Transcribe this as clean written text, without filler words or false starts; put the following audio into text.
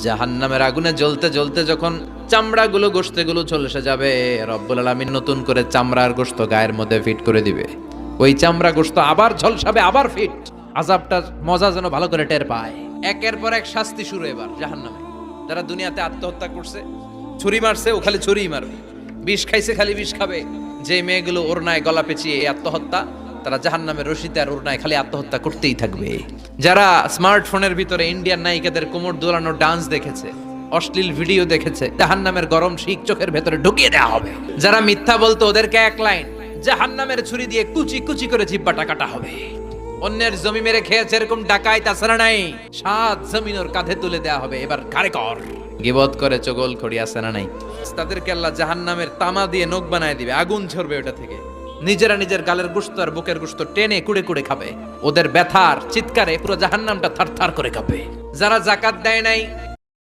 জাহান্নামের আগুনে জ্বলতে জ্বলতে যখন চামড়াগুলো গোশতগুলো ঝলসে যাবে, রব্বুল আলামিন নতুন করে চামড়ার গোশত গায়ের মধ্যে ফিট করে দিবে। ওই চামড়া গোশত আবার ঝলসাবে, আবার ফিট। আযাবটার মজা যেন ভালো করে টের পায়। একের পর এক শাস্তি শুরু এবার জাহান্নামে। যারা দুনিয়াতে আত্মহত্যা করছে, ছুরি মারছে, ও খালি ছুরিই মারবে। বিষ খাইছে, খালি বিষ খাবে। যে মেয়েগুলো ওড়নায় গলা পেঁচিয়ে এই আত্মহত্যা, তারা জাহান্নামের রশিতে আর ওড়নায় খালি আত্মহত্যা করতেই থাকবে। যারা স্মার্টফোনের ভিতরে ইন্ডিয়ান নায়িকাদের কোমর দোলানো ডান্স দেখেছে, অশ্লীল ভিডিও দেখেছে, জাহান্নামের গরম শিক চোখের ভেতরে ঢুকিয়ে দেওয়া হবে। যারা মিথ্যা বলতো, ওদেরকে এক লাইন জাহান্নামের ছুরি দিয়ে কুচি কুচি করে জিহ্বাটা কাটা হবে। অন্যের জমি মেরে খেয়েছে এরকম ডাকাই তাছাড়া নাই, 7 জমিন ওর কাঁধে তুলে দেওয়া হবে। এবার কারে কর গিবত করে চগল খড়ি আছে না নাই, তাদেরকে আল্লাহ জাহান্নামের তামা দিয়ে নখ বানায় দিবে, আগুন ঝরবে ওটা থেকে। নিজেরা নিজের গালের গোশত আর বুকের গোশত টেনে কুড়ে কুড়ে খাবে। ওদের ব্যথার চিৎকারে পুরো জাহান্নামটা থারথার করে কাঁপে। যারা যাকাত দেয় নাই,